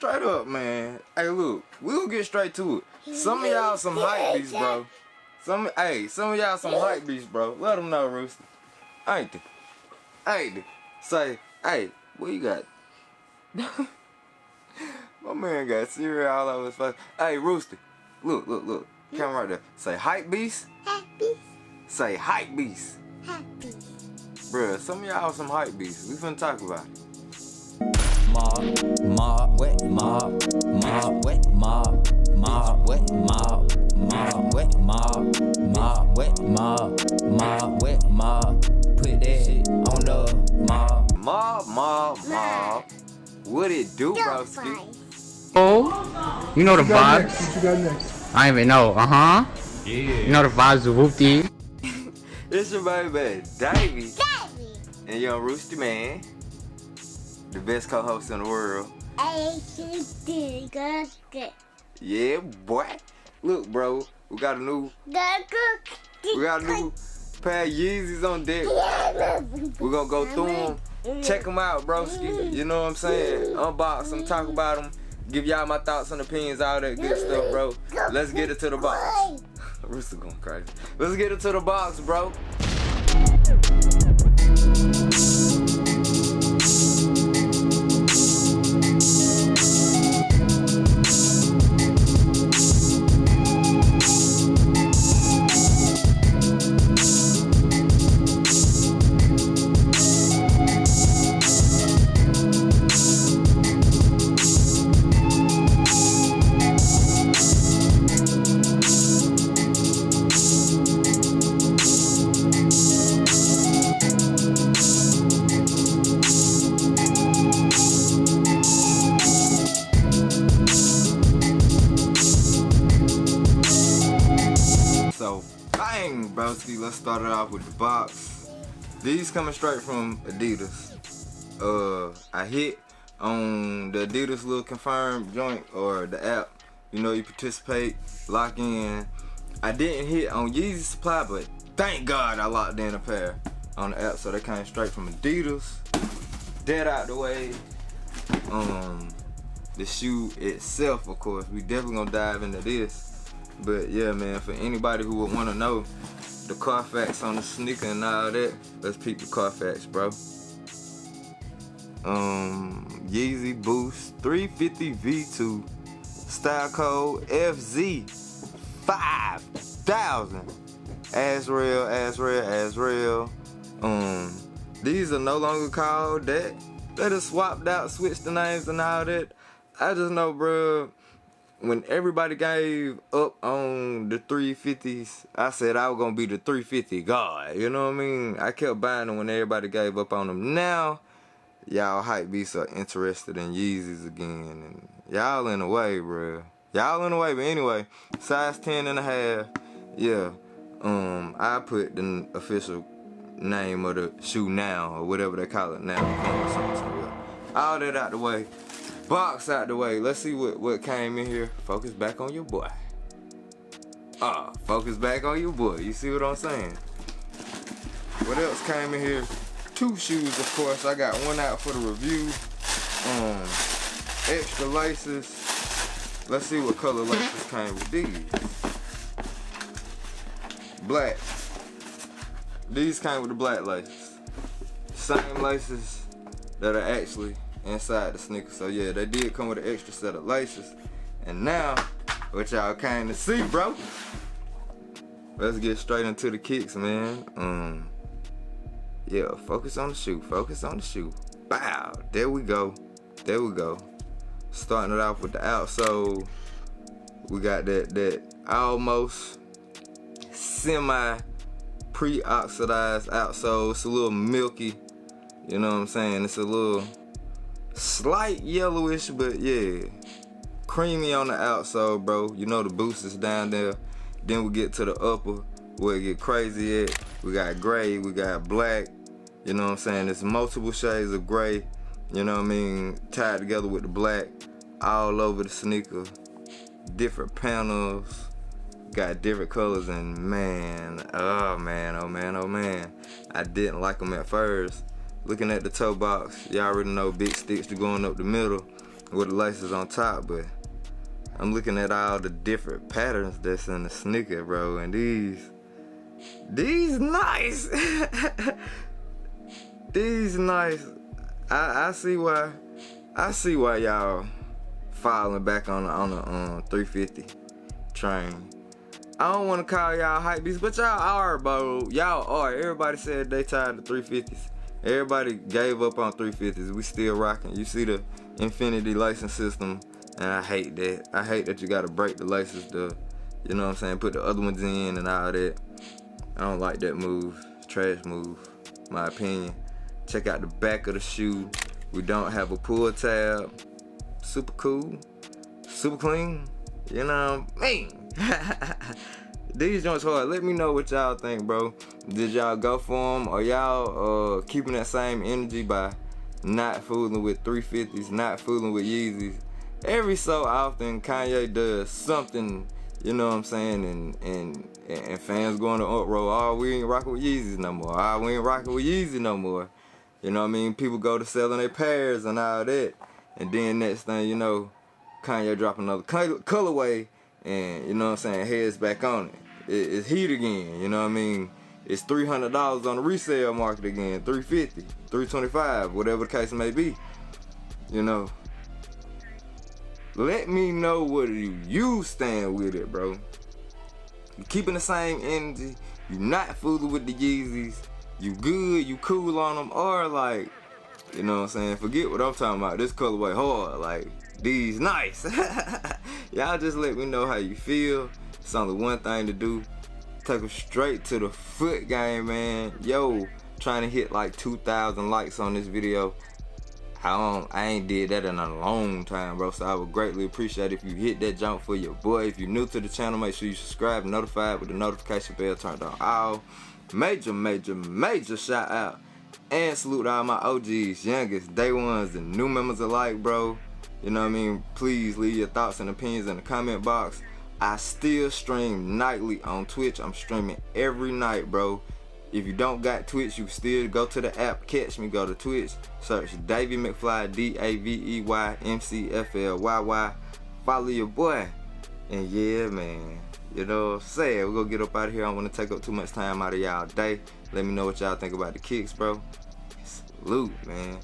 straight up, man. Hey, look, we'll get straight to it. Some of y'all some hype beasts, bro. Some of y'all some hype beasts, bro. Let them know, Rooster. Ain't they? Ain't they? Say, hey, what you got? My man got cereal all over his face. Hey, Rooster, look. Camera right there. Say hype beast. Hype beast. Say hype beast. Hype beast. Bruh, some of y'all some hype beasts. We finna talk about it. Mob, wet, mob, wet, mob, wet, mob, wet, mob, wet, mob, wet, mob. Put that shit on the mob. Mob. What it do, broski? Oh, you know the vibes. What you got next? I don't even know. Yeah. You know the vibes of Whoopty. It's your baby, Davey. And young Roosty Man. The best co-host in the world. Yeah, boy. Look, bro, we got a new pair of Yeezys on deck. We're gonna go through them, check them out, broski. You know what I'm saying? Unbox them, talk about them, give y'all my thoughts and opinions, all that good stuff, bro. Let's get it to the box. Rooster going crazy. Let's get it to the box, bro. Broski, let's start it off with the box. These coming straight from Adidas. I hit on the Adidas little confirmed joint or the app. You know, you participate, lock in. I didn't hit on Yeezy Supply, but thank God I locked in a pair on the app, so they came straight from Adidas. Dead out the way. The shoe itself, of course, we definitely gonna dive into this. But yeah, man, for anybody who would want to know the Carfax on the sneaker and all that, let's peep the Carfax, bro. Yeezy Boost 350 V2, style code FZ5000. As real. These are no longer called that. They just swapped out, switched the names and all that. I just know, bro. When everybody gave up on the 350s, I said I was gonna be the 350 god. You know what I mean? I kept buying them when everybody gave up on them. Now, y'all hype beasts are interested in Yeezys again, and y'all in the way, bro. Y'all in the way, but anyway, size 10.5. Yeah. I put the official name of the shoe now, or whatever they call it now. All that out the way. Box out the way. Let's see what came in here. Focus back on your boy. Focus back on your boy. You see what I'm saying? What else came in here? 2 shoes, of course. I got one out for the review. Extra laces. Let's see what color laces came with these. Black. These came with the black laces. Same laces that are actually inside the sneaker. So yeah, they did come with an extra set of laces. And now, what y'all came to see, bro, let's get straight into the kicks, man. Yeah, focus on the shoe. Bow. There we go. Starting it off with the outsole. We got that almost semi pre-oxidized outsole. It's a little milky. You know what I'm saying? It's a little slight yellowish, but yeah, creamy on the outsole, bro. You know the boost is down there. Then we get to the upper where it get crazy at. We got gray, we got black. You know what I'm saying? There's multiple shades of gray. You know what I mean? Tied together with the black all over the sneaker. Different panels. Got different colors, and man, oh man. I didn't like them at first. Looking at the toe box, y'all already know big sticks to going up the middle. with the laces on top, but I'm looking at all the different patterns that's in the sneaker, bro, and these nice. These nice. I see why y'all falling back on the 350 train. I don't want to call y'all hype beasts, but y'all are, bro. Y'all are. Everybody said they tired of 350s. Everybody gave up on 350s. We still rocking. You see the infinity lacing system, and I hate that. I hate that you gotta break the laces to, you know what I'm saying, put the other ones in and all that. I don't like that move. Trash move, my opinion. Check out the back of the shoe. We don't have a pull tab. Super cool. Super clean. You know what I mean? These joints hard. Let me know what y'all think, bro. Did y'all go for them, or y'all keeping that same energy by not fooling with 350s, not fooling with Yeezys? Every so often Kanye does something, you know what I'm saying, and fans going to uproar. Oh, we ain't rocking with Yeezys no more. Oh, we ain't rocking with Yeezy no more. You know what I mean? People go to selling their pairs and all that, and then next thing you know, Kanye drop another colorway, and you know what I'm saying, heads back on it. It's heat again, you know what I mean? It's $300 on the resale market again, $350, $325, whatever the case may be. You know, let me know what you stand with it, bro. You keeping the same energy, you not fooling with the Yeezys, you good, you cool on them, or like, you know what I'm saying, forget what I'm talking about, this colorway hard, like, these nice. Y'all just let me know how you feel. It's only one thing to do. Take them straight to the foot game, man. Yo, trying to hit like 2,000 likes on this video. I ain't did that in a long time, bro. So I would greatly appreciate if you hit that jump for your boy. If you're new to the channel, make sure you subscribe, notified with the notification bell turned on all. Major shout out and salute to all my OGs, youngest, day ones, and new members alike, bro. You know what I mean? Please leave your thoughts and opinions in the comment box. I still stream nightly on Twitch. I'm streaming every night, bro. If you don't got Twitch, you still go to the app, catch me, go to Twitch, search DaveyMcFlyy, DaveyMcFlyy. Follow your boy. And yeah, man, you know what I'm saying? We're gonna get up out of here. I don't want to take up too much time out of y'all day. Let me know what y'all think about the kicks, bro. Salute, man.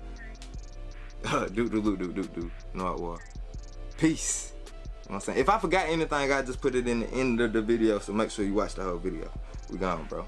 Do. No, it was. Peace. You know what I'm saying? If I forgot anything, I just put it in the end of the video, so make sure you watch the whole video. We gone, bro.